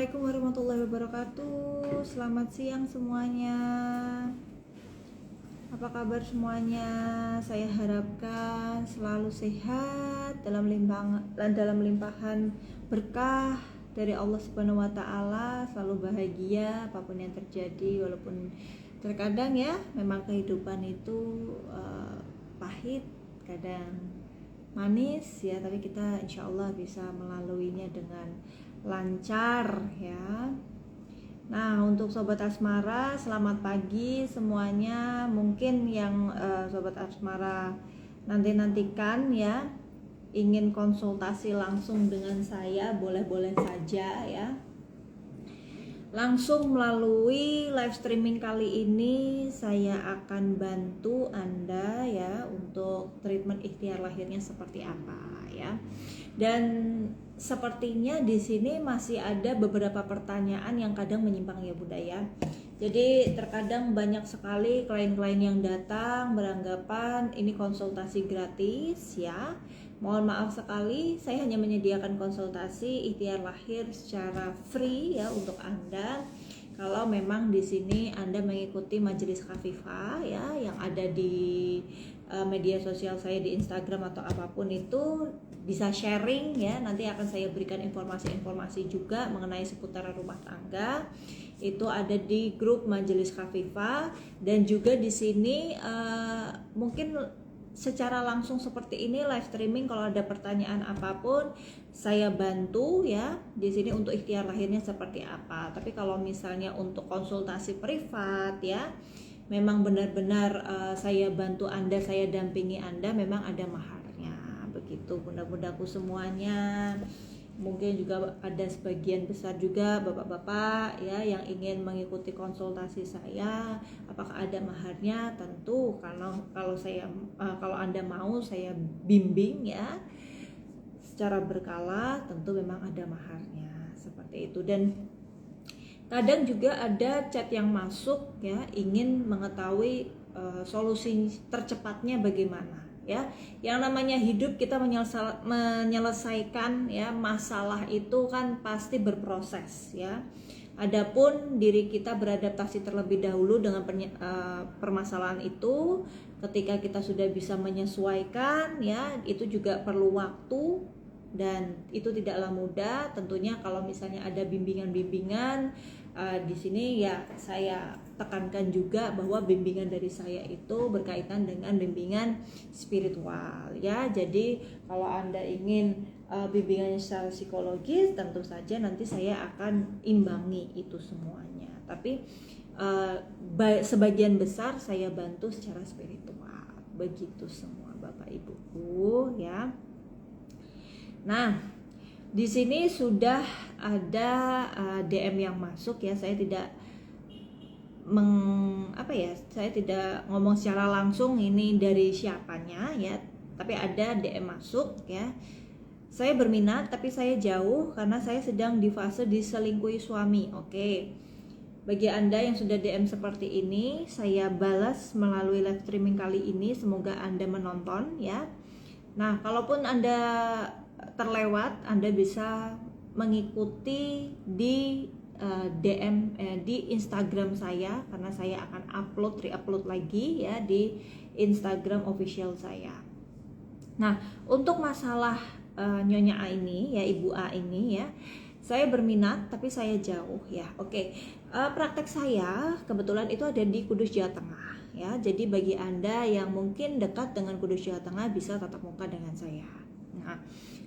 Assalamualaikum warahmatullahi wabarakatuh. Selamat siang semuanya. Apa kabar semuanya? Saya harapkan selalu sehat dalam limpahan berkah dari Allah Subhanahu wa taala, selalu bahagia apapun yang terjadi, walaupun terkadang ya memang kehidupan itu pahit, kadang manis ya, tapi kita insya Allah bisa melaluinya dengan lancar ya. Nah, untuk sobat asmara, selamat pagi semuanya. Mungkin yang sobat asmara nantikan ya, ingin konsultasi langsung dengan saya, boleh-boleh saja ya. Langsung melalui live streaming kali ini saya akan bantu Anda ya untuk treatment ikhtiar lahirnya seperti apa ya. Dan sepertinya di sini masih ada beberapa pertanyaan yang kadang menyimpang ya Bunda ya. Jadi terkadang banyak sekali klien-klien yang datang beranggapan ini konsultasi gratis ya. Mohon maaf sekali, saya hanya menyediakan konsultasi ikhtiar lahir secara free ya untuk Anda. Kalau memang di sini Anda mengikuti majelis Khafifah ya yang ada di media sosial saya di Instagram atau apapun itu, bisa sharing ya. Nanti akan saya berikan informasi-informasi juga mengenai seputaran rumah tangga. Itu ada di grup majelis Khafifah, dan juga di sini mungkin secara langsung seperti ini live streaming, kalau ada pertanyaan apapun saya bantu ya di sini untuk ikhtiar lahirnya seperti apa. Tapi kalau misalnya untuk konsultasi privat ya, memang benar-benar saya bantu Anda, saya dampingi Anda, memang ada maharnya. Begitu bunda-bundaku semuanya. Mungkin juga ada sebagian besar juga bapak-bapak ya yang ingin mengikuti konsultasi saya. Apakah ada maharnya? Tentu kalau Anda mau saya bimbing ya secara berkala, tentu memang ada maharnya seperti itu. Dan kadang juga ada chat yang masuk ya, ingin mengetahui solusi tercepatnya bagaimana ya. Yang namanya hidup, kita menyelesaikan ya masalah itu kan pasti berproses ya. Adapun diri kita beradaptasi terlebih dahulu dengan permasalahan itu, ketika kita sudah bisa menyesuaikan ya, itu juga perlu waktu dan itu tidaklah mudah. Tentunya kalau misalnya ada bimbingan-bimbingan di sini ya, saya tekankan juga bahwa bimbingan dari saya itu berkaitan dengan bimbingan spiritual ya. Jadi kalau Anda ingin bimbingannya secara psikologis, tentu saja nanti saya akan imbangi itu semuanya. Tapi sebagian besar saya bantu secara spiritual. Begitu semua Bapak Ibuku ya. Nah, di sini sudah ada DM yang masuk ya. Saya tidak saya tidak ngomong secara langsung ini dari siapanya ya, tapi ada DM masuk ya. Saya berminat tapi saya jauh karena saya sedang di fase diselingkuhi suami. Oke. Bagi Anda yang sudah DM seperti ini, saya balas melalui live streaming kali ini. Semoga Anda menonton ya. Nah, kalaupun Anda terlewat, Anda bisa mengikuti di DM di Instagram saya, karena saya akan re-upload lagi ya di Instagram official saya. Nah, untuk masalah Nyonya A ini ya, Ibu A ini ya, saya berminat tapi saya jauh ya. Oke. Praktek saya kebetulan itu ada di Kudus, Jawa Tengah ya. Jadi bagi Anda yang mungkin dekat dengan Kudus, Jawa Tengah, bisa tatap muka dengan saya. Nah,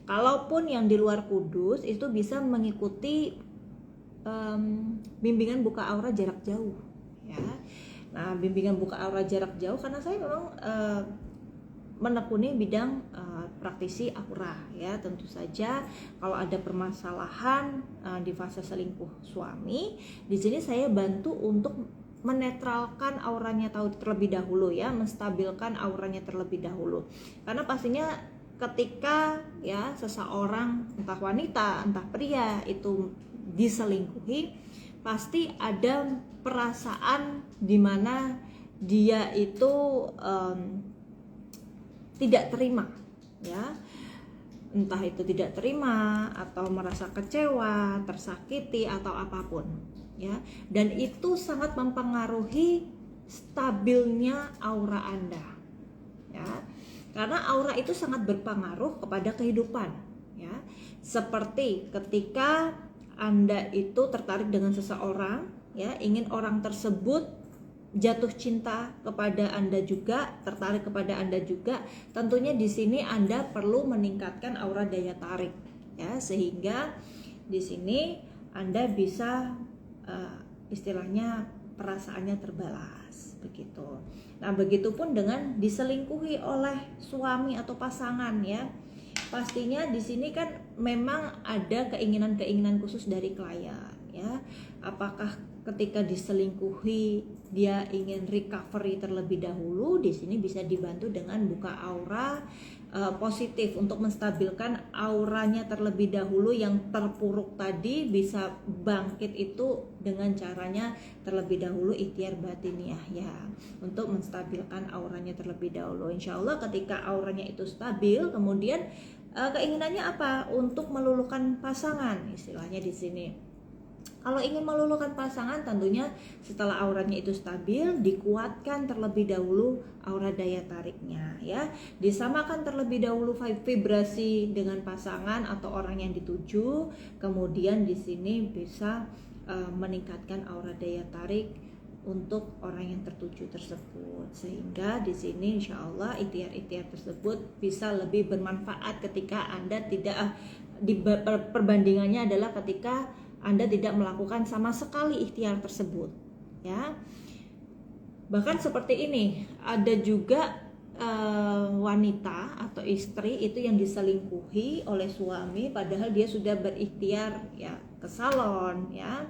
kalaupun yang di luar Kudus itu bisa mengikuti bimbingan buka aura jarak jauh ya. Nah, bimbingan buka aura jarak jauh karena saya memang menekuni bidang praktisi aura ya. Tentu saja kalau ada permasalahan di fase selingkuh suami, di sini saya bantu untuk menetralkan auranya terlebih dahulu ya, menstabilkan auranya terlebih dahulu. Karena pastinya ketika ya seseorang, entah wanita entah pria, itu diselingkuhi, pasti ada perasaan dimana dia itu tidak terima ya. entah itu tidak terima atau merasa kecewa, tersakiti atau apapun, ya. Dan itu sangat mempengaruhi stabilnya aura Anda, ya. Karena aura itu sangat berpengaruh kepada kehidupan, ya. Seperti ketika Anda itu tertarik dengan seseorang, ya, ingin orang tersebut jatuh cinta kepada Anda juga, tertarik kepada Anda juga, tentunya di sini Anda perlu meningkatkan aura daya tarik, ya, sehingga di sini Anda bisa istilahnya perasaannya terbalas begitu. Nah, begitupun dengan diselingkuhi oleh suami atau pasangan, ya. Pastinya di sini kan memang ada keinginan-keinginan khusus dari klien, ya. Apakah ketika diselingkuhi dia ingin recovery terlebih dahulu, di sini bisa dibantu dengan buka aura positif untuk menstabilkan auranya terlebih dahulu. Yang terpuruk tadi bisa bangkit itu dengan caranya terlebih dahulu ikhtiar batiniah, ya, untuk menstabilkan auranya terlebih dahulu. Insya Allah ketika auranya itu stabil, kemudian keinginannya apa? Untuk meluluhkan pasangan, istilahnya di sini. Kalau ingin meluluhkan pasangan, tentunya setelah auranya itu stabil, dikuatkan terlebih dahulu aura daya tariknya, ya. Disamakan terlebih dahulu vibrasi dengan pasangan atau orang yang dituju, kemudian di sini bisa meningkatkan aura daya tarik untuk orang yang tertuju tersebut, sehingga di sini insya Allah ikhtiar-ikhtiar tersebut bisa lebih bermanfaat ketika Anda tidak perbandingannya adalah ketika Anda tidak melakukan sama sekali ikhtiar tersebut, ya. Bahkan seperti ini, ada juga wanita atau istri itu yang diselingkuhi oleh suami padahal dia sudah berikhtiar, ya, ke salon, ya,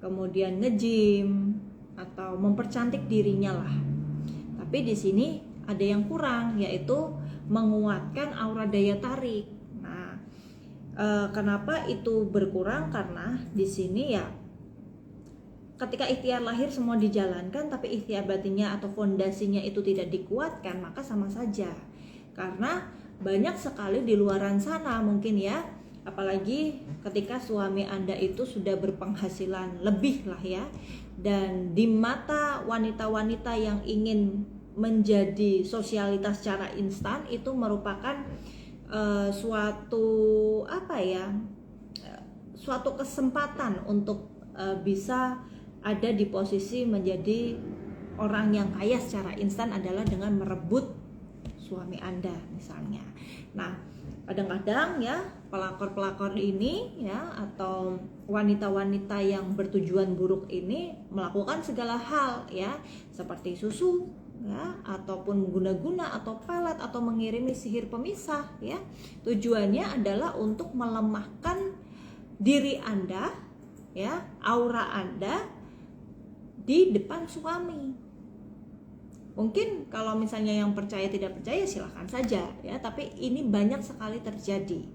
kemudian nge-gym atau mempercantik dirinya lah. Tapi di sini ada yang kurang, yaitu menguatkan aura daya tarik. Kenapa itu berkurang? Karena di sini, ya, ketika ikhtiar lahir semua dijalankan tapi ikhtiar batinnya atau fondasinya itu tidak dikuatkan, maka sama saja. Karena banyak sekali di luaran sana mungkin, ya, apalagi ketika suami Anda itu sudah berpenghasilan lebih lah, ya, dan di mata wanita-wanita yang ingin menjadi sosialitas secara instan itu merupakan suatu kesempatan untuk bisa ada di posisi menjadi orang yang kaya secara instan adalah dengan merebut suami Anda misalnya. Nah, kadang-kadang, ya, pelakor-pelakor ini, ya, atau wanita-wanita yang bertujuan buruk ini melakukan segala hal, ya, seperti susu, ya, ataupun guna-guna atau pelet atau mengirimi sihir pemisah, ya. Tujuannya adalah untuk melemahkan diri Anda, ya, aura Anda di depan suami. Mungkin kalau misalnya yang percaya tidak percaya silahkan saja, ya, tapi ini banyak sekali terjadi.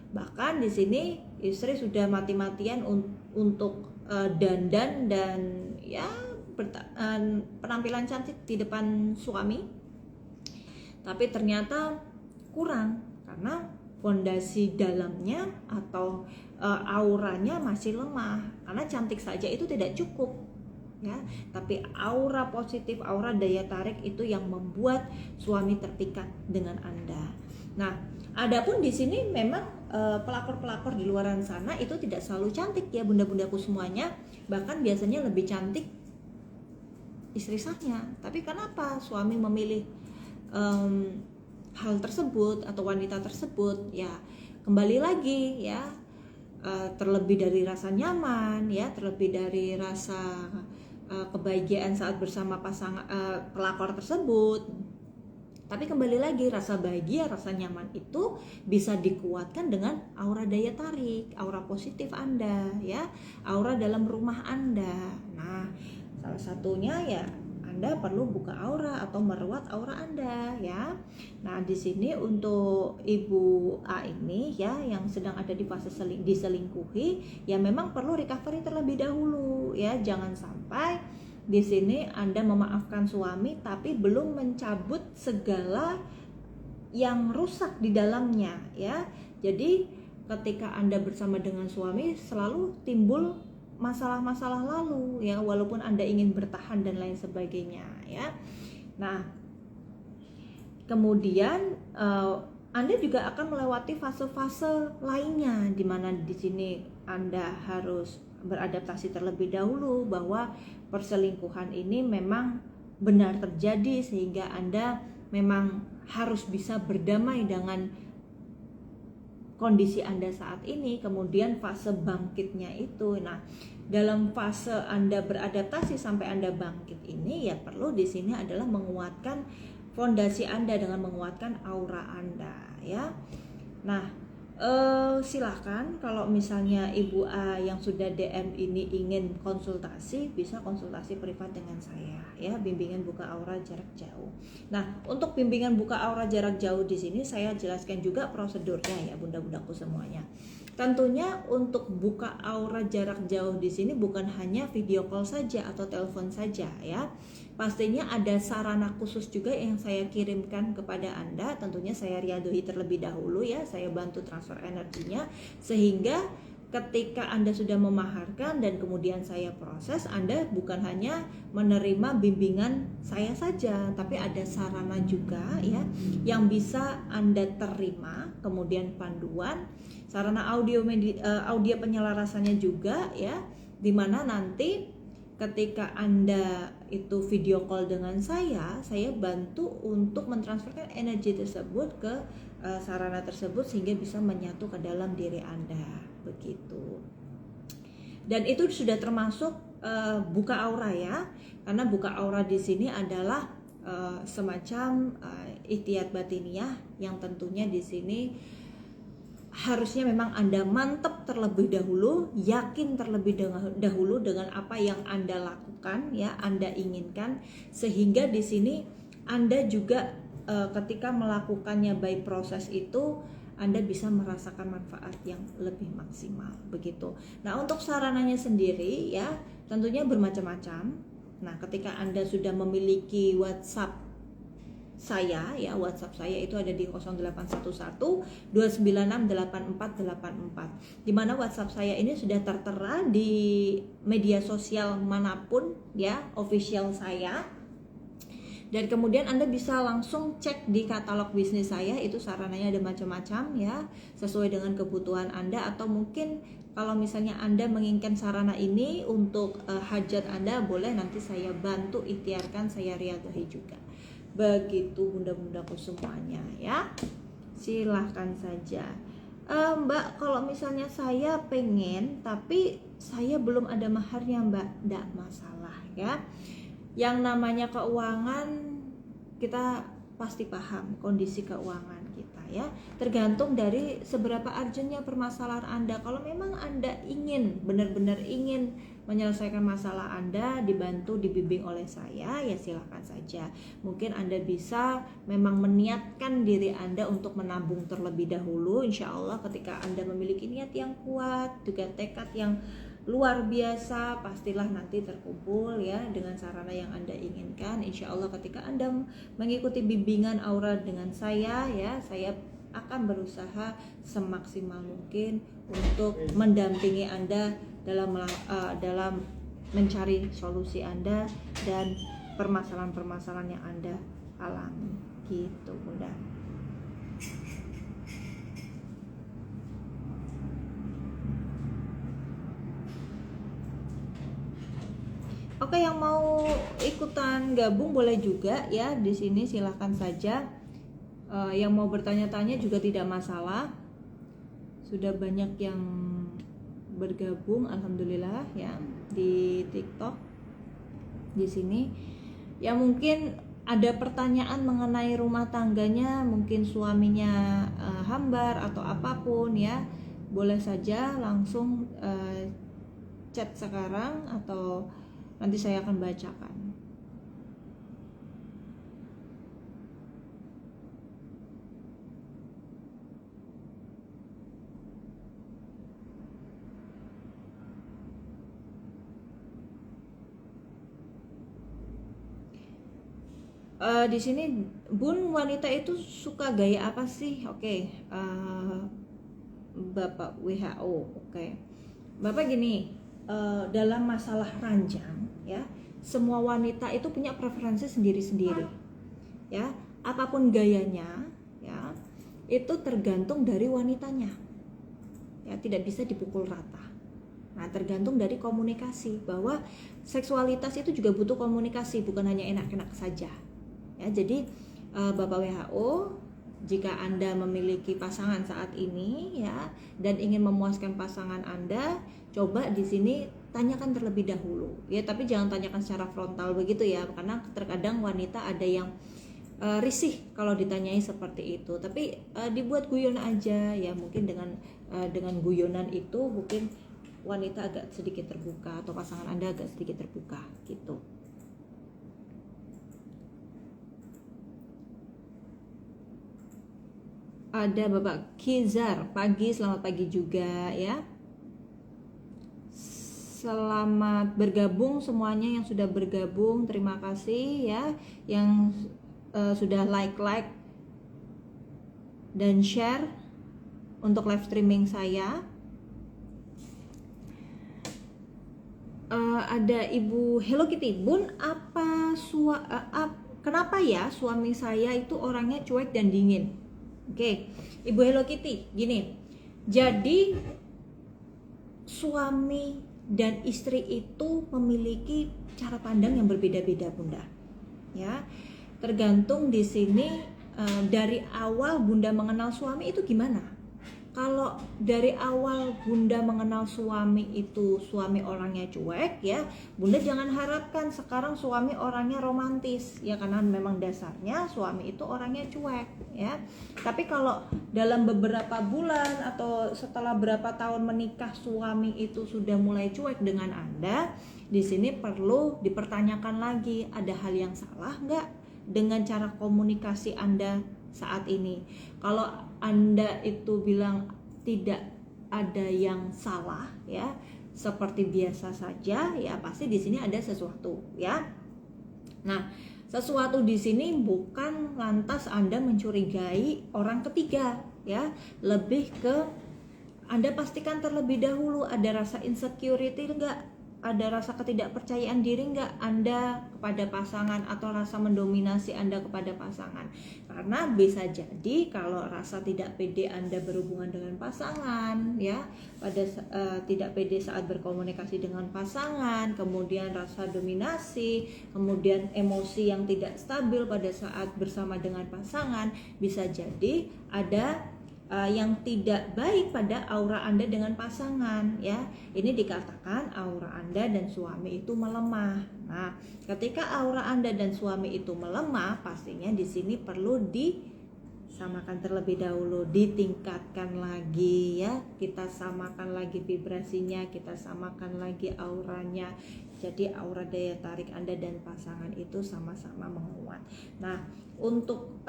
Bahkan di sini istri sudah mati-matian untuk dandan dan, ya, penampilan cantik di depan suami, tapi ternyata kurang karena fondasi dalamnya atau auranya masih lemah. Karena cantik saja itu tidak cukup, ya, tapi aura positif, aura daya tarik itu yang membuat suami terpikat dengan Anda. Nah, adapun di sini memang pelakor-pelakor di luaran sana itu tidak selalu cantik, ya, bunda-bundaku semuanya. Bahkan biasanya lebih cantik istri saya. Tapi kenapa suami memilih hal tersebut atau wanita tersebut? Ya, kembali lagi, ya, terlebih dari rasa nyaman, ya, terlebih dari rasa kebahagiaan saat bersama pasangan pelakor tersebut. Tapi kembali lagi, rasa bahagia, rasa nyaman itu bisa dikuatkan dengan aura daya tarik, aura positif Anda, ya, aura dalam rumah Anda. Nah, salah satunya, ya, Anda perlu buka aura atau merawat aura Anda, ya. Nah, di sini untuk Ibu A ini, ya, yang sedang ada di fase diselingkuhi, ya, memang perlu recovery terlebih dahulu, ya. Jangan sampai di sini Anda memaafkan suami tapi belum mencabut segala yang rusak di dalamnya, ya. Jadi ketika Anda bersama dengan suami selalu timbul masalah-masalah lalu ya, walaupun Anda ingin bertahan dan lain sebagainya ya. Nah, kemudian Anda juga akan melewati fase-fase lainnya di mana di sini Anda harus beradaptasi terlebih dahulu bahwa perselingkuhan ini memang benar terjadi, sehingga Anda memang harus bisa berdamai dengan kondisi Anda saat ini. Kemudian fase bangkitnya itu, nah dalam fase Anda beradaptasi sampai Anda bangkit ini ya perlu di sini adalah menguatkan fondasi Anda dengan menguatkan aura Anda ya. Nah silahkan kalau misalnya Ibu A yang sudah DM ini ingin konsultasi, bisa konsultasi privat dengan saya ya, bimbingan buka aura jarak jauh. Nah, untuk bimbingan buka aura jarak jauh di sini saya jelaskan juga prosedurnya ya bunda-bundaku semuanya. Tentunya untuk buka aura jarak jauh di sini bukan hanya video call saja atau telepon saja ya. Pastinya ada sarana khusus juga yang saya kirimkan kepada Anda. Tentunya saya riadohi terlebih dahulu ya, saya bantu transfer energinya, sehingga ketika Anda sudah memaharkan dan kemudian saya proses, Anda bukan hanya menerima bimbingan saya saja, tapi ada sarana juga ya yang bisa Anda terima, kemudian panduan, sarana audio penyelarasannya juga ya, dimana nanti ketika Anda itu video call dengan saya bantu untuk mentransferkan energi tersebut ke sarana tersebut sehingga bisa menyatu ke dalam diri Anda, begitu. Dan itu sudah termasuk buka aura ya, karena buka aura di sini adalah semacam ikhtiar batiniah yang tentunya di sini harusnya memang Anda mantap terlebih dahulu, yakin terlebih dahulu dengan apa yang Anda lakukan ya, Anda inginkan, sehingga di sini Anda juga ketika melakukannya by proses itu Anda bisa merasakan manfaat yang lebih maksimal, begitu. Nah, untuk sarananya sendiri ya tentunya bermacam-macam. Nah, ketika Anda sudah memiliki WhatsApp saya ya, WhatsApp saya itu ada di 0811 296 8484, di mana WhatsApp saya ini sudah tertera di media sosial manapun ya, official saya. Dan kemudian Anda bisa langsung cek di katalog bisnis saya, itu sarananya ada macam-macam ya, sesuai dengan kebutuhan Anda, atau mungkin kalau misalnya Anda menginginkan sarana ini untuk hajat Anda, boleh nanti saya bantu ikhtiarkan, saya riadahi juga. Begitu bunda-bundaku semuanya ya, silahkan saja. Mbak, kalau misalnya saya pengen tapi saya belum ada maharnya Mbak, tidak masalah ya. Yang namanya keuangan kita pasti paham kondisi keuangan kita ya, tergantung dari seberapa urgentnya permasalahan Anda. Kalau memang Anda ingin benar-benar ingin menyelesaikan masalah Anda, dibantu, dibimbing oleh saya, ya silakan saja. Mungkin Anda bisa memang meniatkan diri Anda untuk menabung terlebih dahulu. Insya Allah ketika Anda memiliki niat yang kuat, juga tekad yang luar biasa, pastilah nanti terkumpul ya dengan sarana yang Anda inginkan. Insya Allah ketika Anda mengikuti bimbingan aura dengan saya ya, saya akan berusaha semaksimal mungkin untuk mendampingi Anda dalam mencari solusi Anda dan permasalahan-permasalahan yang Anda alami, gitu Bunda. Oke, yang mau ikutan gabung boleh juga ya, di sini silahkan saja. Yang mau bertanya-tanya juga tidak masalah. Sudah banyak yang bergabung, alhamdulillah ya, di TikTok di sini. Ya mungkin ada pertanyaan mengenai rumah tangganya, mungkin suaminya hambar atau apapun ya, boleh saja langsung chat sekarang atau nanti saya akan bacakan. Di sini Bun, wanita itu suka gaya apa sih? Oke, Bapak WHO. Oke. Bapak gini, dalam masalah ranjang ya, semua wanita itu punya preferensi sendiri-sendiri. Ya, apapun gayanya ya, itu tergantung dari wanitanya. Ya, tidak bisa dipukul rata. Nah, tergantung dari komunikasi, bahwa seksualitas itu juga butuh komunikasi, bukan hanya enak-enak saja. Ya, jadi Bapak WHO, jika Anda memiliki pasangan saat ini ya dan ingin memuaskan pasangan Anda, coba di sini tanyakan terlebih dahulu ya, tapi jangan tanyakan secara frontal begitu ya, karena terkadang wanita ada yang risih kalau ditanyai seperti itu. Tapi dibuat guyon aja ya, mungkin dengan guyonan itu mungkin wanita agak sedikit terbuka atau pasangan Anda agak sedikit terbuka gitu. Ada Bapak Kizar, selamat pagi juga ya. Selamat bergabung semuanya yang sudah bergabung, terima kasih ya yang sudah like dan share untuk live streaming saya. Ada Ibu Hello Kitty, Bun, kenapa ya suami saya itu orangnya cuek dan dingin? Oke, Ibu Hello Kitty, gini. Jadi suami dan istri itu memiliki cara pandang yang berbeda-beda, Bunda. Ya, tergantung di sini dari awal Bunda mengenal suami itu gimana. Kalau dari awal Bunda mengenal suami itu suami orangnya cuek ya, Bunda jangan harapkan sekarang suami orangnya romantis ya, karena memang dasarnya suami itu orangnya cuek ya. Tapi kalau dalam beberapa bulan atau setelah berapa tahun menikah suami itu sudah mulai cuek dengan Anda, di sini perlu dipertanyakan lagi, ada hal yang salah nggak dengan cara komunikasi Anda saat ini. Kalau Anda itu bilang tidak ada yang salah ya, seperti biasa saja ya, pasti di sini ada sesuatu ya. Nah, sesuatu di sini bukan lantas Anda mencurigai orang ketiga ya, lebih ke Anda pastikan terlebih dahulu ada rasa insecurity enggak, ada rasa ketidakpercayaan diri enggak Anda kepada pasangan, atau rasa mendominasi Anda kepada pasangan. Karena bisa jadi kalau rasa tidak pede Anda berhubungan dengan pasangan ya, tidak pede saat berkomunikasi dengan pasangan, kemudian rasa dominasi, kemudian emosi yang tidak stabil pada saat bersama dengan pasangan, bisa jadi ada yang tidak baik pada aura Anda dengan pasangan ya. Ini dikatakan aura Anda dan suami itu melemah. Nah, ketika aura Anda dan suami itu melemah, pastinya di sini perlu disamakan terlebih dahulu, ditingkatkan lagi ya. Kita samakan lagi vibrasinya, kita samakan lagi auranya. Jadi aura daya tarik Anda dan pasangan itu sama-sama menguat. Nah, untuk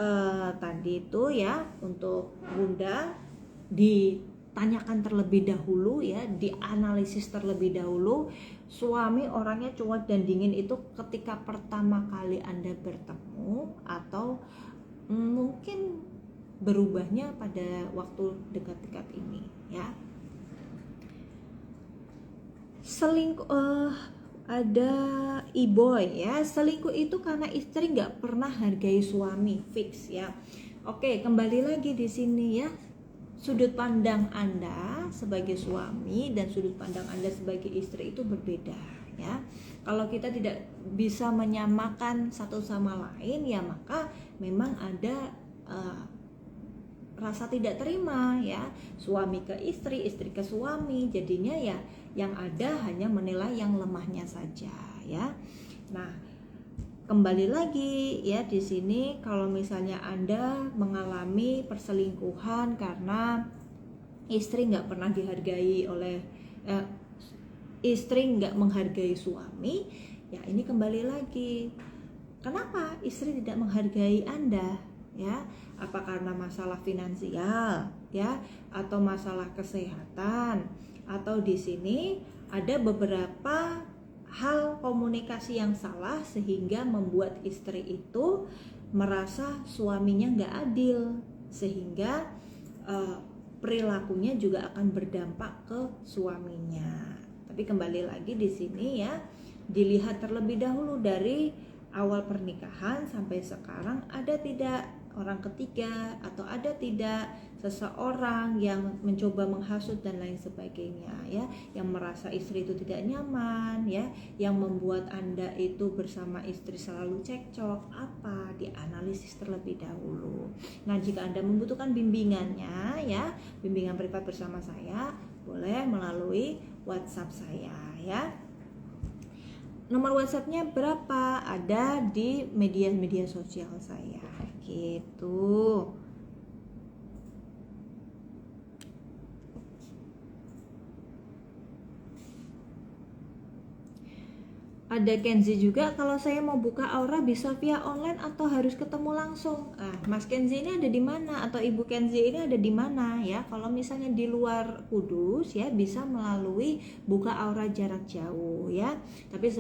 tadi itu ya, untuk Bunda ditanyakan terlebih dahulu ya, dianalisis terlebih dahulu. Suami orangnya cuek dan dingin itu ketika pertama kali Anda bertemu, atau mungkin berubahnya pada waktu dekat-dekat ini ya. Ada Iboy ya, selingkuh itu karena istri nggak pernah hargai suami, fix ya. Oke, kembali lagi di sini ya, sudut pandang Anda sebagai suami dan sudut pandang Anda sebagai istri itu berbeda ya. Kalau kita tidak bisa menyamakan satu sama lain ya, maka memang ada rasa tidak terima ya, suami ke istri, istri ke suami, jadinya ya yang ada hanya menilai yang lemahnya saja ya. Nah, kembali lagi ya di sini, kalau misalnya Anda mengalami perselingkuhan karena istri nggak pernah dihargai oleh istri nggak menghargai suami ya, ini kembali lagi, kenapa istri tidak menghargai Anda ya? Apa karena masalah finansial ya, atau masalah kesehatan, atau di sini ada beberapa hal komunikasi yang salah sehingga membuat istri itu merasa suaminya nggak adil, sehingga perilakunya juga akan berdampak ke suaminya. Tapi kembali lagi di sini ya, dilihat terlebih dahulu dari awal pernikahan sampai sekarang, ada tidak orang ketiga atau ada tidak seseorang yang mencoba menghasut dan lain sebagainya ya, yang merasa istri itu tidak nyaman ya, yang membuat Anda itu bersama istri selalu cekcok, apa, dianalisis terlebih dahulu. Nah, jika Anda membutuhkan bimbingannya ya, bimbingan privat bersama saya, boleh melalui WhatsApp saya ya. Nomor WhatsAppnya berapa? Ada di media sosial saya gitu. Ada Kenzi juga, kalau saya mau buka aura bisa via online atau harus ketemu langsung? Mas Kenzi ini ada di mana atau Ibu Kenzi ini ada di mana ya? Kalau misalnya di luar Kudus ya, bisa melalui buka aura jarak jauh ya. Tapi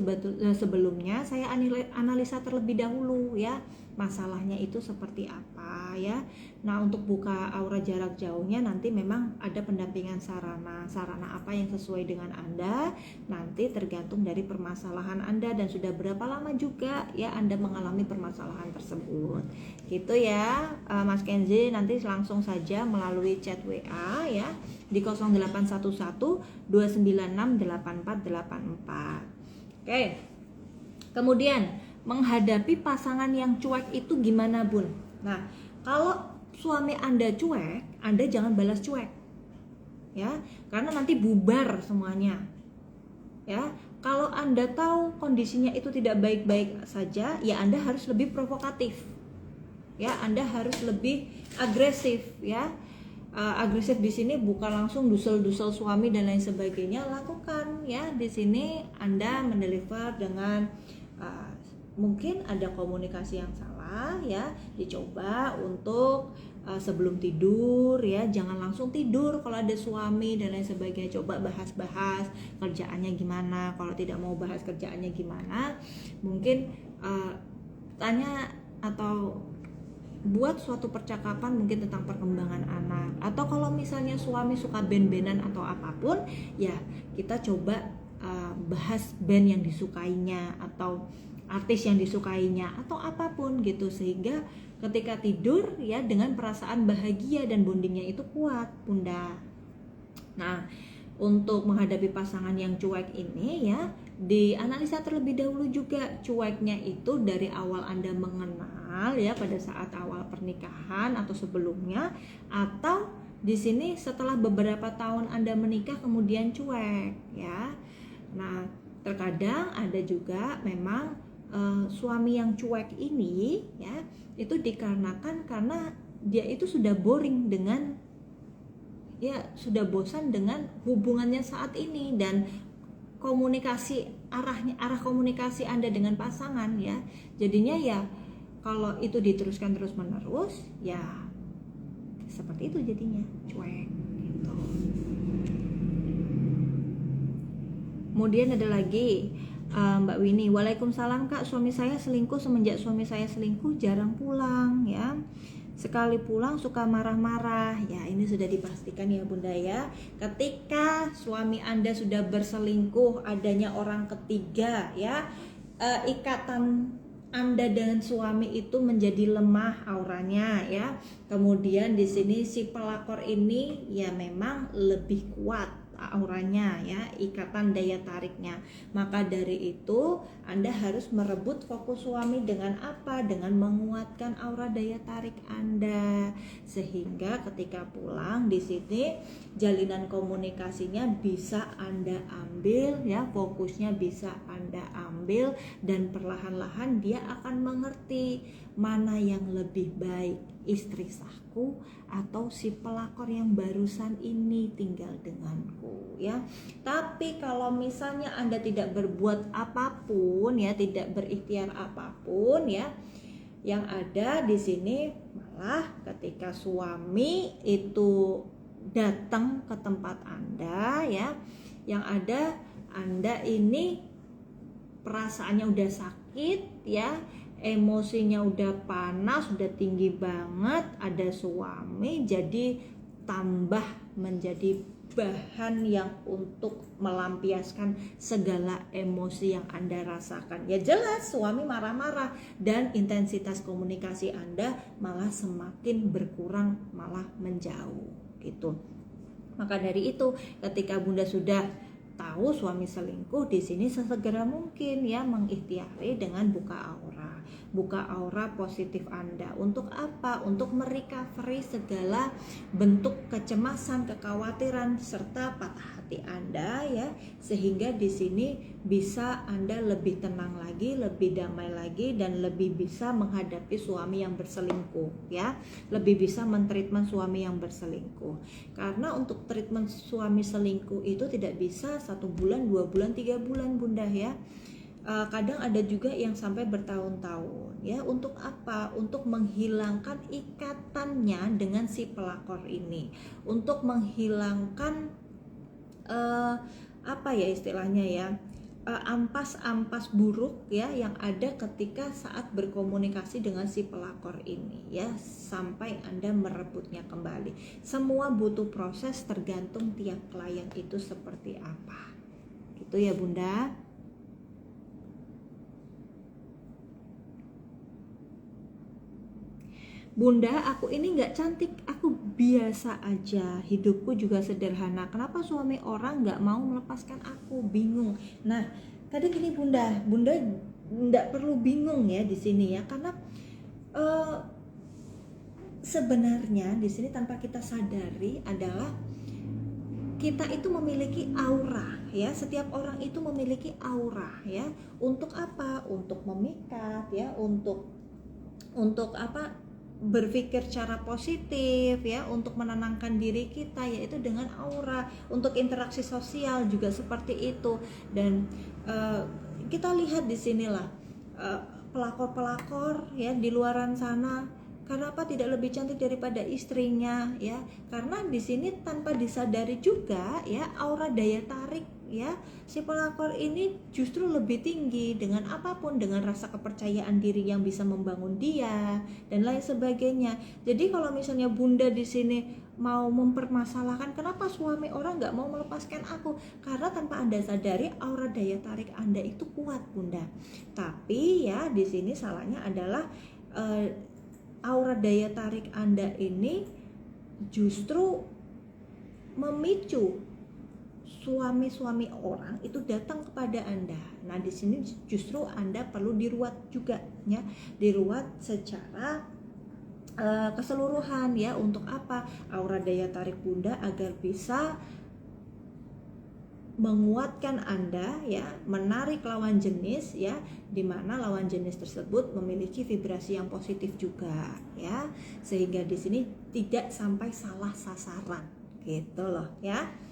sebelumnya saya analisa terlebih dahulu ya, masalahnya itu seperti apa ya. Nah, untuk buka aura jarak jauhnya nanti memang ada pendampingan sarana apa yang sesuai dengan Anda, nanti tergantung dari permasalahan Anda dan sudah berapa lama juga ya Anda mengalami permasalahan tersebut. Gitu ya, Mas Kenzi, nanti langsung saja melalui chat WA ya di 0811 296 8484. Oke. Kemudian menghadapi pasangan yang cuek itu gimana, Bun? Nah, kalau suami Anda cuek, Anda jangan balas cuek ya, karena nanti bubar semuanya ya. Kalau Anda tahu kondisinya itu tidak baik-baik saja, ya Anda harus lebih provokatif ya, Anda harus lebih agresif ya. Agresif di sini bukan langsung dusel-dusel suami dan lain sebagainya, lakukan ya. Di sini Anda mendeliver dengan mungkin ada komunikasi yang salah ya, dicoba untuk sebelum tidur ya, jangan langsung tidur kalau ada suami dan lain sebagainya. Coba bahas-bahas kerjaannya gimana, kalau tidak mau bahas kerjaannya gimana, mungkin tanya atau buat suatu percakapan mungkin tentang perkembangan anak. Atau kalau misalnya suami suka band-bandan atau apapun ya, kita coba bahas band yang disukainya atau artis yang disukainya atau apapun gitu, sehingga ketika tidur ya dengan perasaan bahagia dan bondingnya itu kuat, Bunda. Nah, untuk menghadapi pasangan yang cuek ini ya, dianalisa terlebih dahulu juga cueknya itu dari awal Anda mengenal ya, pada saat awal pernikahan atau sebelumnya, atau di sini setelah beberapa tahun Anda menikah kemudian cuek ya. Nah, terkadang ada juga memang suami yang cuek ini ya, itu dikarenakan karena dia itu sudah boring dengan ya, sudah bosan dengan hubungannya saat ini dan komunikasi arah komunikasi Anda dengan pasangan ya. Jadinya ya kalau itu diteruskan terus menerus ya seperti itu, jadinya cuek gitu. Kemudian ada lagi Mbak Winnie, waalaikumsalam Kak, suami saya selingkuh. Semenjak suami saya selingkuh jarang pulang ya, sekali pulang suka marah-marah ya. Ini sudah dipastikan ya Bunda ya, ketika suami Anda sudah berselingkuh, adanya orang ketiga ya, ikatan Anda dengan suami itu menjadi lemah auranya ya. Kemudian di sini si pelakor ini ya memang lebih kuat auranya ya, ikatan daya tariknya. Maka dari itu Anda harus merebut fokus suami dengan apa? Dengan menguatkan aura daya tarik Anda, sehingga ketika pulang di sini jalinan komunikasinya bisa Anda ambil ya, fokusnya bisa Anda ambil, dan perlahan-lahan dia akan mengerti mana yang lebih baik, istri sahku atau si pelakor yang barusan ini tinggal denganku ya. Tapi kalau misalnya Anda tidak berbuat apapun ya, tidak berikhtiar apapun ya, yang ada di sini malah ketika suami itu datang ke tempat Anda ya, yang ada Anda ini perasaannya udah sakit ya, emosinya udah panas, udah tinggi banget, ada suami, jadi ditambah menjadi bahan yang untuk melampiaskan segala emosi yang Anda rasakan. Ya jelas suami marah-marah dan intensitas komunikasi Anda malah semakin berkurang, malah menjauh gitu. Maka dari itu, ketika Bunda sudah tahu suami selingkuh, di sini sesegera mungkin ya mengikhtiari dengan buka aura positif Anda. Untuk apa? Untuk merecovery segala bentuk kecemasan, kekhawatiran serta patah hati Anda ya, sehingga di sini bisa Anda lebih tenang lagi, lebih damai lagi, dan lebih bisa menghadapi suami yang berselingkuh ya, lebih bisa mentreatment suami yang berselingkuh. Karena untuk treatment suami selingkuh itu tidak bisa 1 bulan, 2 bulan, 3 bulan Bunda ya. Kadang ada juga yang sampai bertahun-tahun ya. Untuk apa? Untuk menghilangkan ikatannya dengan si pelakor ini, untuk menghilangkan apa ya istilahnya ya, ampas-ampas buruk ya yang ada ketika saat berkomunikasi dengan si pelakor ini ya, sampai Anda merebutnya kembali. Semua butuh proses, tergantung tiap klien itu seperti apa gitu ya Bunda. Bunda, aku ini nggak cantik, aku biasa aja, hidupku juga sederhana. Kenapa suami orang nggak mau melepaskan aku? Bingung. Nah, kadang gini Bunda nggak perlu bingung ya di sini ya, karena sebenarnya di sini tanpa kita sadari adalah kita itu memiliki aura ya. Setiap orang itu memiliki aura ya. Untuk apa? Untuk memikat ya, untuk apa? Berpikir cara positif ya, untuk menenangkan diri kita yaitu dengan aura. Untuk interaksi sosial juga seperti itu. Dan kita lihat di sinilah pelakor-pelakor ya di luaran sana, kenapa tidak lebih cantik daripada istrinya ya? Karena di sini tanpa disadari juga ya, aura daya tarik ya si pelakor ini justru lebih tinggi dengan apapun, dengan rasa kepercayaan diri yang bisa membangun dia dan lain sebagainya. Jadi kalau misalnya Bunda di sini mau mempermasalahkan kenapa suami orang nggak mau melepaskan aku, karena tanpa Anda sadari aura daya tarik Anda itu kuat Bunda. Tapi ya di sini salahnya adalah aura daya tarik Anda ini justru memicu suami-suami orang itu datang kepada Anda. Nah, di sini justru Anda perlu diruat juga ya, diruat secara keseluruhan ya. Untuk apa? Aura daya tarik Bunda agar bisa menguatkan Anda ya, menarik lawan jenis ya, dimana lawan jenis tersebut memiliki vibrasi yang positif juga ya, sehingga di sini tidak sampai salah sasaran gitu loh ya.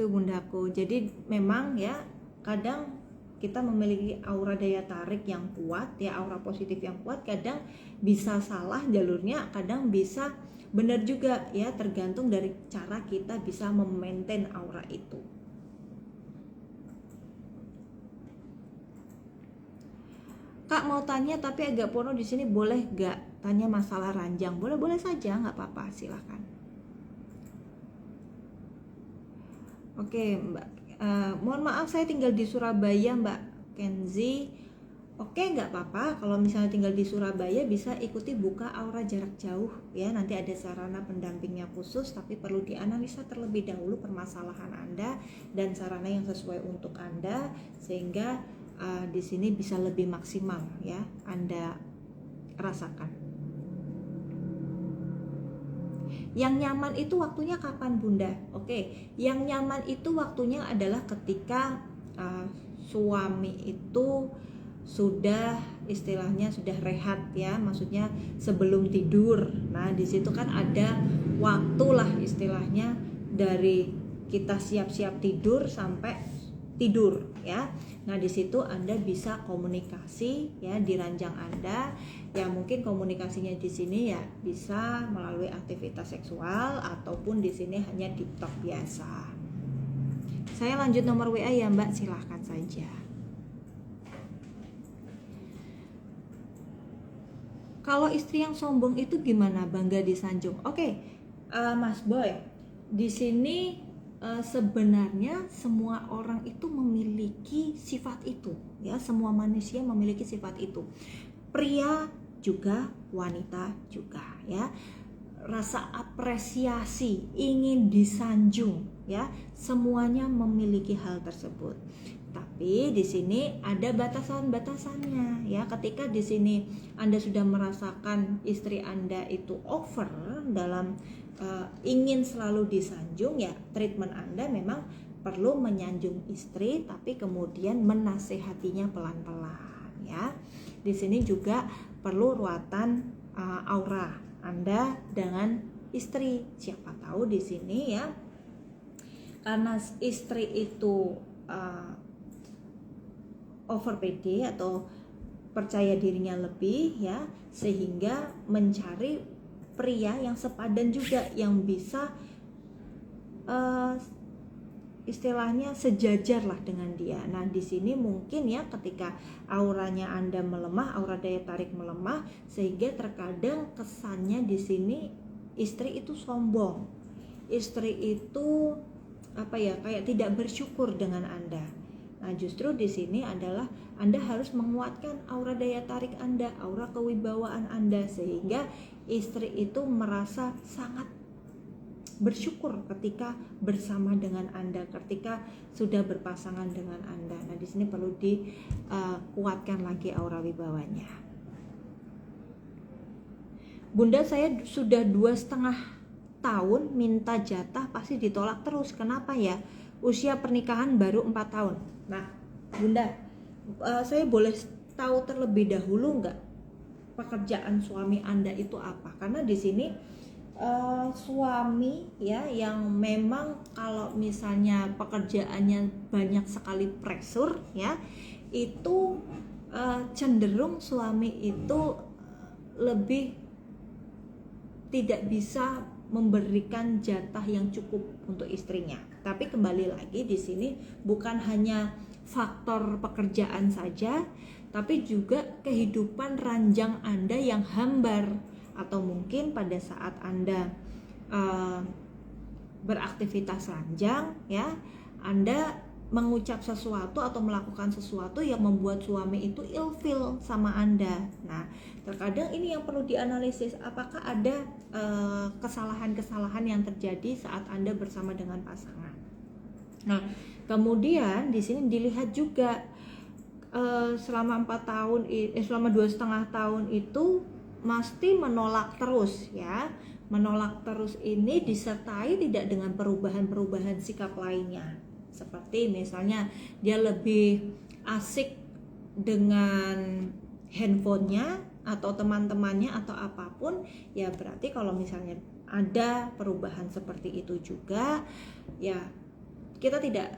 Itu Bundaku. Jadi memang ya kadang kita memiliki aura daya tarik yang kuat ya, aura positif yang kuat, kadang bisa salah jalurnya, kadang bisa benar juga ya, tergantung dari cara kita bisa memaintain aura itu. Kak mau tanya tapi agak porno di sini, boleh gak tanya masalah ranjang? Boleh saja, nggak apa-apa, silakan. Oke Mbak, mohon maaf saya tinggal di Surabaya Mbak Kenzi. Oke, nggak apa-apa kalau misalnya tinggal di Surabaya, bisa ikuti buka aura jarak jauh ya. Nanti ada sarana pendampingnya khusus, tapi perlu dianalisa terlebih dahulu permasalahan Anda dan sarana yang sesuai untuk Anda, sehingga di sini bisa lebih maksimal ya Anda rasakan. Yang nyaman itu waktunya kapan Bunda? Oke, yang nyaman itu waktunya adalah ketika suami itu sudah istilahnya sudah rehat ya, maksudnya sebelum tidur. Nah, di situ kan ada waktu lah istilahnya dari kita siap-siap tidur sampai tidur ya. Nah, di situ Anda bisa komunikasi ya di ranjang Anda. Ya mungkin komunikasinya di sini ya bisa melalui aktivitas seksual ataupun di sini hanya deep talk biasa. Saya lanjut nomor WA ya Mbak, silahkan saja. Kalau istri yang sombong itu gimana? Bangga disanjung. Oke, Mas Boy, di sini sebenarnya semua orang itu memiliki sifat itu, ya, semua manusia memiliki sifat itu, pria juga, wanita juga, ya. Rasa apresiasi, ingin disanjung, ya, semuanya memiliki hal tersebut. Tapi di sini ada batasan-batasannya, ya. Ketika di sini Anda sudah merasakan istri Anda itu over dalam ingin selalu disanjung, ya, treatment Anda memang perlu menyanjung istri, tapi kemudian menasehatinya pelan-pelan, ya. Di sini juga perlu ruatan aura Anda dengan istri. Siapa tahu di sini, ya, karena istri itu over PD atau percaya dirinya lebih, ya, sehingga mencari pria yang sepadan juga, yang bisa istilahnya sejajar lah dengan dia. Nah, di sini mungkin, ya, ketika auranya Anda melemah, aura daya tarik melemah, sehingga terkadang kesannya di sini istri itu sombong. Istri itu kayak tidak bersyukur dengan Anda. Nah, justru di sini adalah Anda harus menguatkan aura daya tarik Anda, aura kewibawaan Anda, sehingga istri itu merasa sangat bersyukur ketika bersama dengan Anda, ketika sudah berpasangan dengan Anda. Nah, di sini perlu dikuatkan lagi aura wibawanya. Bunda, saya sudah 2,5 tahun minta jatah pasti ditolak terus. Kenapa ya? Usia pernikahan baru 4 tahun. Nah, Bunda, saya boleh tahu terlebih dahulu nggak pekerjaan suami Anda itu apa? Karena di sini suami, ya, yang memang kalau misalnya pekerjaannya banyak sekali pressure, ya, itu cenderung suami itu lebih tidak bisa memberikan jatah yang cukup untuk istrinya. Tapi kembali lagi di sini bukan hanya faktor pekerjaan saja, tapi juga kehidupan ranjang Anda yang hambar, atau mungkin pada saat Anda beraktivitas ranjang, ya, Anda mengucap sesuatu atau melakukan sesuatu yang membuat suami itu ilfeel sama Anda. Nah, terkadang ini yang perlu dianalisis, apakah ada kesalahan-kesalahan yang terjadi saat Anda bersama dengan pasangan. Nah, kemudian di sini dilihat juga selama 2,5 tahun itu mesti menolak terus, ya. Menolak terus ini disertai tidak dengan perubahan-perubahan sikap lainnya. Seperti misalnya dia lebih asik dengan handphonenya atau teman-temannya atau apapun, ya berarti kalau misalnya ada perubahan seperti itu juga, ya kita tidak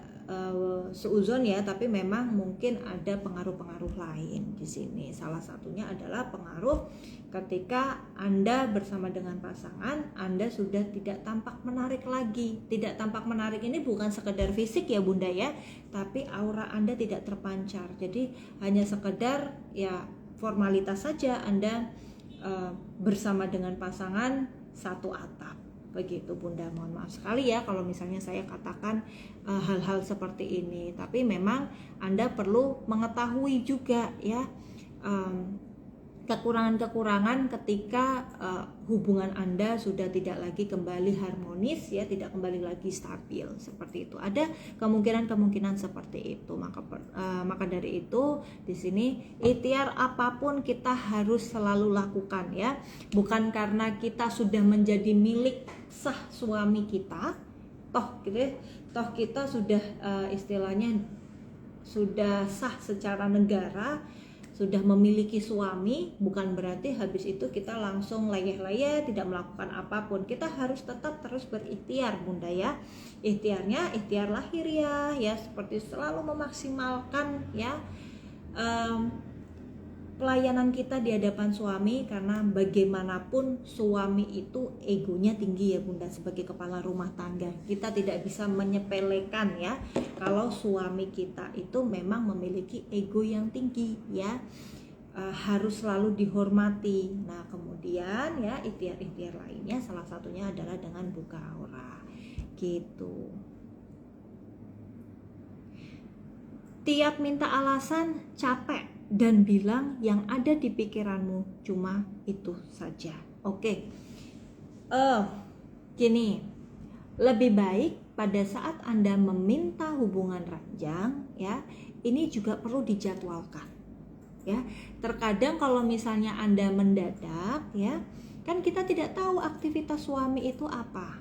seuzon, ya, tapi memang mungkin ada pengaruh-pengaruh lain di sini. Salah satunya adalah pengaruh ketika Anda bersama dengan pasangan, Anda sudah tidak tampak menarik lagi. Tidak tampak menarik ini bukan sekedar fisik, ya Bunda, ya, tapi aura Anda tidak terpancar. Jadi hanya sekedar, ya, formalitas saja Anda bersama dengan pasangan satu atap. Begitu Bunda, mohon maaf sekali, ya, kalau misalnya saya katakan hal-hal seperti ini. Tapi memang Anda perlu mengetahui juga, ya, kekurangan-kekurangan ketika hubungan Anda sudah tidak lagi kembali harmonis, ya, tidak kembali lagi stabil seperti itu. Ada kemungkinan-kemungkinan seperti itu. Maka dari itu di sini ikhtiar apapun kita harus selalu lakukan, ya. Bukan karena kita sudah menjadi milik sah suami kita, toh kita sudah istilahnya sudah sah secara negara, sudah memiliki suami, bukan berarti habis itu kita langsung leyeh-leyeh tidak melakukan apapun. Kita harus tetap terus berikhtiar, Bunda, ya. Ikhtiarnya ikhtiar lahiriah, ya, seperti selalu memaksimalkan, ya, pelayanan kita di hadapan suami, karena bagaimanapun suami itu egonya tinggi, ya Bunda, sebagai kepala rumah tangga. Kita tidak bisa menyepelekan, ya, kalau suami kita itu memang memiliki ego yang tinggi, ya, harus selalu dihormati. Nah, kemudian kemudian ya ikhtiar-ikhtiar lainnya salah satunya adalah dengan buka aura gitu. Tiap minta alasan capek dan bilang yang ada di pikiranmu cuma itu saja. Oke. Gini, lebih baik pada saat Anda meminta hubungan ranjang ya, ini juga perlu dijadwalkan. Ya, terkadang kalau misalnya Anda mendadak ya, kan kita tidak tahu aktivitas suami itu apa.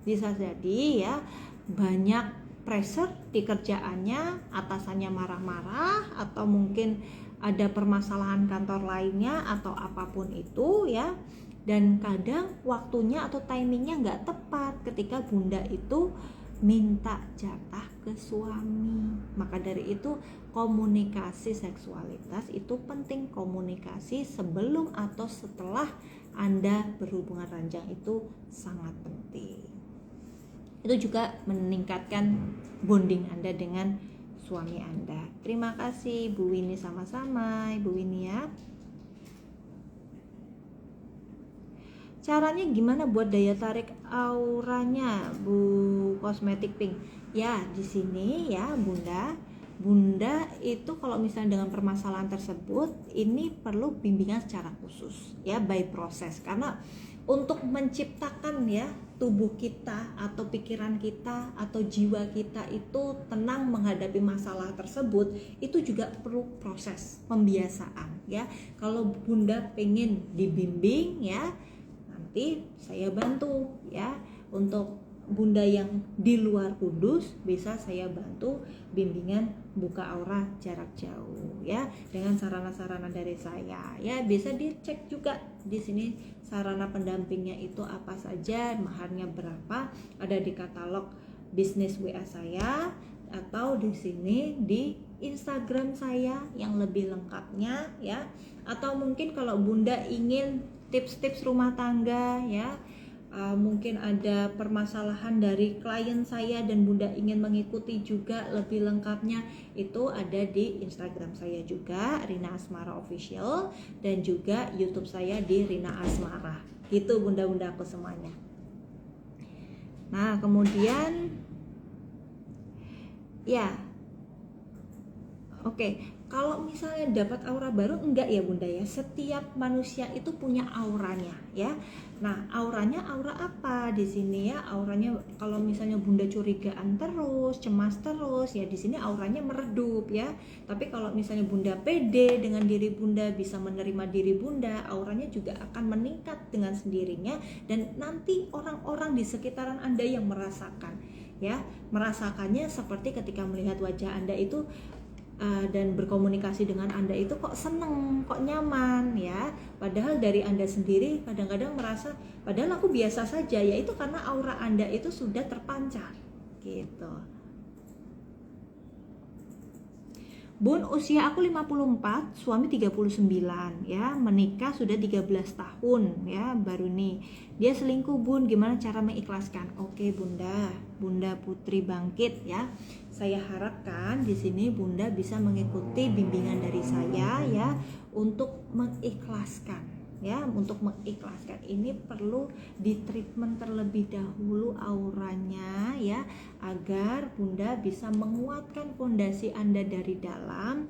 Bisa jadi ya banyak pressure di kerjaannya, atasannya marah-marah, atau mungkin ada permasalahan kantor lainnya atau apapun itu ya. Dan kadang waktunya atau timingnya nggak tepat ketika bunda itu minta jatah ke suami. Maka dari itu komunikasi seksualitas itu penting, komunikasi sebelum atau setelah Anda berhubungan ranjang itu sangat penting. Itu juga meningkatkan bonding Anda dengan suami Anda. Terima kasih Bu Winnie, sama-sama Ibu Winnie ya. Caranya gimana buat daya tarik auranya Bu Kosmetik Pink? Ya, di sini ya Bunda itu kalau misalnya dengan permasalahan tersebut ini perlu bimbingan secara khusus ya, by proses, karena untuk menciptakan ya tubuh kita atau pikiran kita atau jiwa kita itu tenang menghadapi masalah tersebut, itu juga perlu proses pembiasaan ya. Kalau Bunda pengen dibimbing ya, nanti saya bantu ya. Untuk Bunda yang di luar Kudus bisa saya bantu bimbingan buka aura jarak jauh ya, dengan sarana-sarana dari saya ya. Bisa dicek juga di sini sarana pendampingnya itu apa saja, maharnya berapa, ada di katalog bisnis WA saya atau di sini di Instagram saya yang lebih lengkapnya ya. Atau mungkin kalau Bunda ingin tips-tips rumah tangga ya, mungkin ada permasalahan dari klien saya dan Bunda ingin mengikuti juga lebih lengkapnya, itu ada di Instagram saya juga, Rina Asmara Official, dan juga YouTube saya di Rina Asmara. Gitu bunda-bunda aku semuanya. Nah, kemudian ya oke. Kalau misalnya dapat aura baru, enggak ya Bunda ya, setiap manusia itu punya auranya ya. Nah, auranya aura apa di sini ya? Auranya kalau misalnya Bunda curigaan terus, cemas terus ya, di sini auranya meredup ya. Tapi kalau misalnya Bunda pede dengan diri Bunda, bisa menerima diri Bunda, auranya juga akan meningkat dengan sendirinya, dan nanti orang-orang di sekitaran Anda yang merasakan ya, merasakannya seperti ketika melihat wajah Anda itu dan berkomunikasi dengan Anda itu kok seneng, kok nyaman ya. Padahal dari Anda sendiri kadang-kadang merasa padahal aku biasa saja ya, itu karena aura Anda itu sudah terpancar gitu. Bun, usia aku 54, suami 39 ya, menikah sudah 13 tahun ya, baru nih. Dia selingkuh Bun, gimana cara mengikhlaskan? Oke Bunda Putri Bangkit ya. Saya harapkan di sini Bunda bisa mengikuti bimbingan dari saya ya untuk mengikhlaskan. Ya, untuk mengikhlaskan ini perlu di treatment terlebih dahulu auranya ya, agar Bunda bisa menguatkan fondasi Anda dari dalam.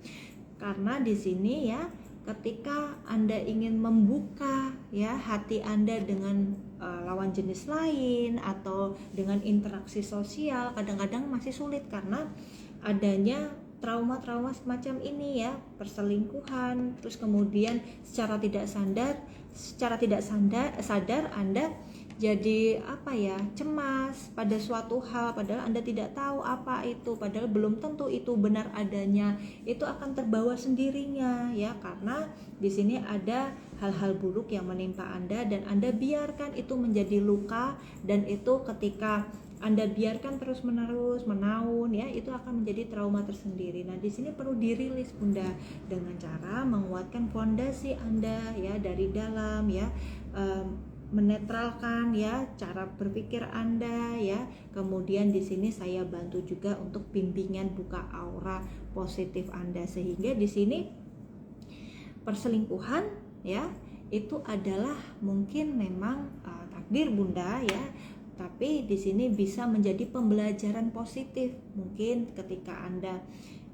Karena di sini ya, ketika Anda ingin membuka ya hati Anda dengan lawan jenis lain atau dengan interaksi sosial, kadang-kadang masih sulit karena adanya trauma-trauma semacam ini ya, perselingkuhan, terus kemudian secara tidak sadar Anda jadi cemas pada suatu hal, padahal Anda tidak tahu apa itu, padahal belum tentu itu benar adanya, itu akan terbawa sendirinya ya, karena di sini ada hal-hal buruk yang menimpa Anda dan Anda biarkan itu menjadi luka, dan itu ketika Anda biarkan terus-menerus menaun ya, itu akan menjadi trauma tersendiri. Nah, di sini perlu dirilis Bunda dengan cara menguatkan fondasi Anda ya dari dalam ya, menetralkan ya cara berpikir Anda ya. Kemudian di sini saya bantu juga untuk bimbingan buka aura positif Anda, sehingga di sini perselingkuhan ya itu adalah mungkin memang takdir Bunda ya, tapi di sini bisa menjadi pembelajaran positif. Mungkin ketika Anda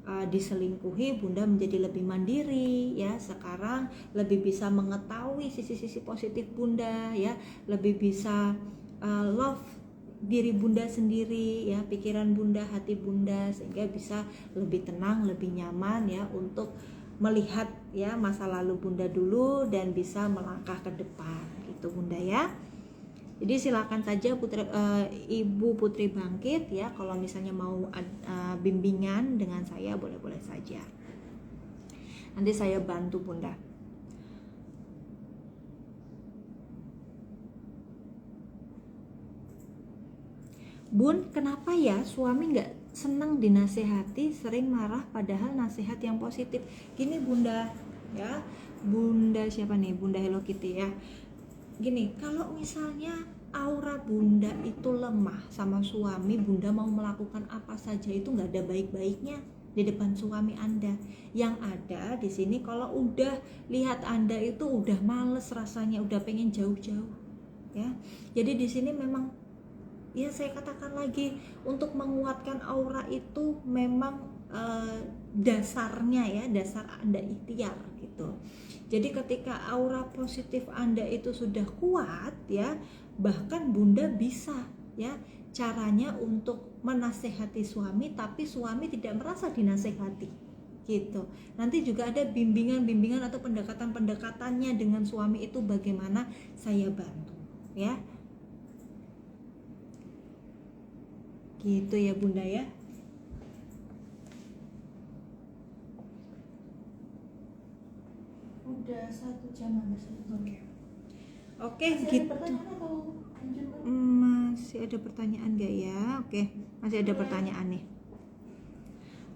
diselingkuhi, Bunda menjadi lebih mandiri ya, sekarang lebih bisa mengetahui sisi-sisi positif Bunda ya, lebih bisa love diri Bunda sendiri ya, pikiran Bunda, hati Bunda, sehingga bisa lebih tenang, lebih nyaman ya untuk melihat ya masa lalu Bunda dulu dan bisa melangkah ke depan gitu Bunda ya. Jadi silakan saja Ibu Putri Bangkit ya, kalau misalnya mau bimbingan dengan saya boleh-boleh saja. Nanti saya bantu Bunda. Bun, kenapa ya suami nggak senang dinasehati, sering marah padahal nasihat yang positif? Gini Bunda ya, Bunda siapa nih? Bunda Hello Kitty ya. Gini, kalau misalnya aura Bunda itu lemah sama suami, Bunda mau melakukan apa saja itu nggak ada baik-baiknya di depan suami Anda. Yang ada di sini kalau udah lihat Anda itu udah males rasanya, udah pengen jauh-jauh ya. Jadi di sini memang ya saya katakan lagi, untuk menguatkan aura itu memang dasarnya ya, dasar Anda ikhtiar gitu. Jadi ketika aura positif Anda itu sudah kuat ya, bahkan Bunda bisa ya caranya untuk menasehati suami tapi suami tidak merasa dinasehati gitu. Nanti juga ada bimbingan-bimbingan atau pendekatan-pendekatannya dengan suami itu bagaimana saya bantu ya. Gitu ya Bunda ya. Udah 1 jam habis itu. Oke, Masih gitu. ada pertanyaan atau lanjut? Masih ada pertanyaan gak ya? Oke, masih ada pertanyaan nih.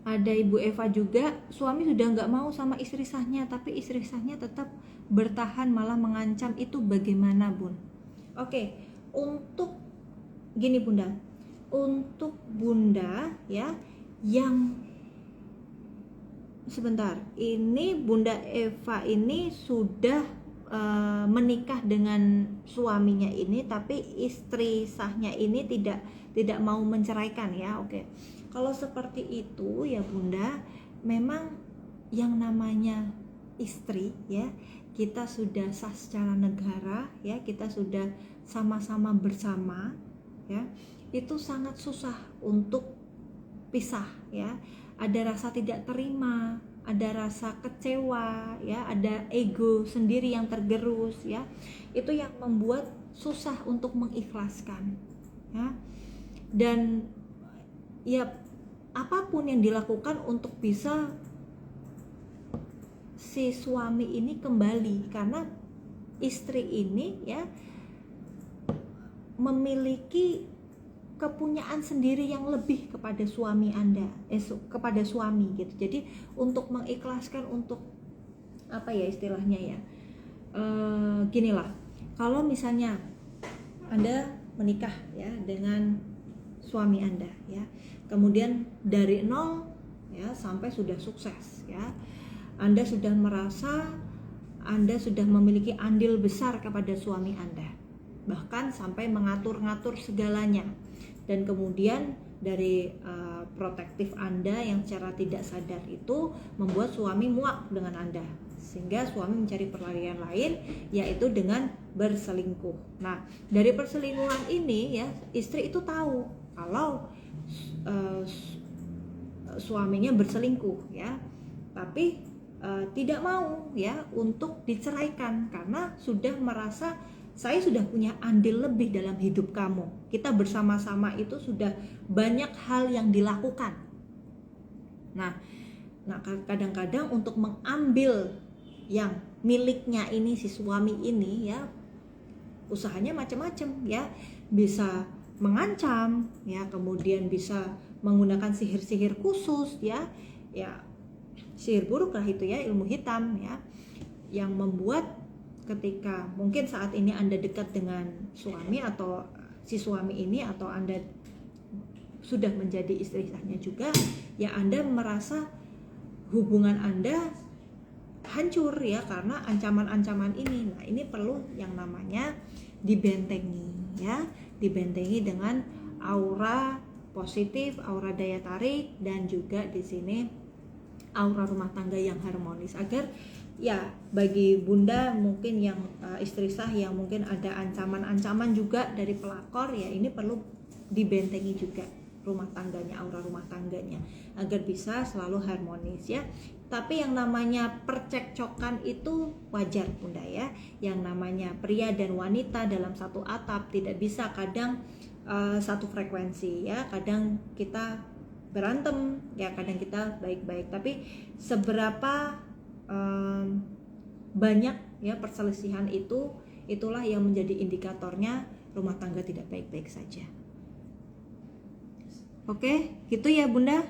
Ada Ibu Eva juga, suami sudah nggak mau sama istri sahnya, tapi istri sahnya tetap bertahan malah mengancam, itu bagaimana Bun? Oke, untuk gini Bunda, untuk Bunda ya yang sebentar, ini Bunda Eva ini sudah menikah dengan suaminya ini, tapi istri sahnya ini tidak mau menceraikan ya. Oke, kalau seperti itu ya Bunda, memang yang namanya istri ya, kita sudah sah secara negara ya, kita sudah sama-sama bersama ya, itu sangat susah untuk pisah ya. Ada rasa tidak terima, ada rasa kecewa ya, ada ego sendiri yang tergerus ya. Itu yang membuat susah untuk mengikhlaskan ya. Dan ya apapun yang dilakukan untuk bisa si suami ini kembali, karena istri ini ya memiliki kepunyaan sendiri yang lebih kepada suami Anda, kepada suami gitu. Jadi untuk mengikhlaskan, untuk apa ya istilahnya ya, ginilah, kalau misalnya Anda menikah ya dengan suami Anda ya, kemudian dari nol ya sampai sudah sukses ya, Anda sudah merasa Anda sudah memiliki andil besar kepada suami Anda, bahkan sampai mengatur-ngatur segalanya. Dan kemudian dari protektif Anda yang secara tidak sadar itu membuat suami muak dengan Anda, sehingga suami mencari pelarian lain, yaitu dengan berselingkuh. Nah, dari perselingkuhan ini ya, istri itu tahu kalau suaminya berselingkuh ya, tapi tidak mau ya untuk diceraikan, karena sudah merasa saya sudah punya andil lebih dalam hidup kamu. Kita bersama-sama itu sudah banyak hal yang dilakukan. Nah kadang-kadang untuk mengambil yang miliknya ini si suami ini ya, usahanya macam-macam ya, bisa mengancam ya, kemudian bisa menggunakan sihir-sihir khusus ya, sihir buruk lah itu ya, ilmu hitam ya, yang membuat ketika mungkin saat ini Anda dekat dengan suami atau si suami ini, atau Anda sudah menjadi istri sahnya juga ya, Anda merasa hubungan Anda hancur ya karena ancaman-ancaman ini. Nah, ini perlu yang namanya dibentengi ya, dibentengi dengan aura positif, aura daya tarik, dan juga di sini aura rumah tangga yang harmonis, agar ya bagi bunda mungkin yang istri sah yang mungkin ada ancaman-ancaman juga dari pelakor ya, ini perlu dibentengi juga rumah tangganya, aura rumah tangganya, agar bisa selalu harmonis ya. Tapi yang namanya percekcokan itu wajar bunda ya, yang namanya pria dan wanita dalam satu atap tidak bisa kadang satu frekuensi ya, kadang kita berantem ya, kadang kita baik-baik, tapi seberapa banyak ya perselisihan itu, itulah yang menjadi indikatornya rumah tangga tidak baik-baik saja. Oke, gitu ya bunda,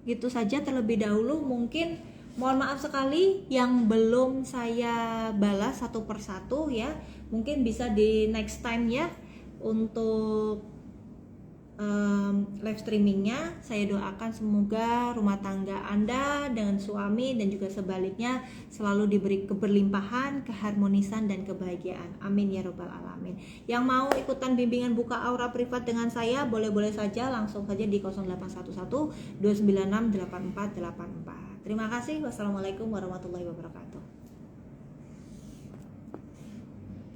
gitu saja terlebih dahulu. Mungkin mohon maaf sekali yang belum saya balas satu persatu ya, mungkin bisa di next time ya untuk live streamingnya. Saya doakan semoga rumah tangga Anda dengan suami dan juga sebaliknya selalu diberi keberlimpahan, keharmonisan, dan kebahagiaan. Amin ya robbal alamin. Yang mau ikutan bimbingan buka aura privat dengan saya, boleh-boleh saja langsung saja di 0811 296 8484. Terima kasih. Wassalamualaikum warahmatullahi wabarakatuh.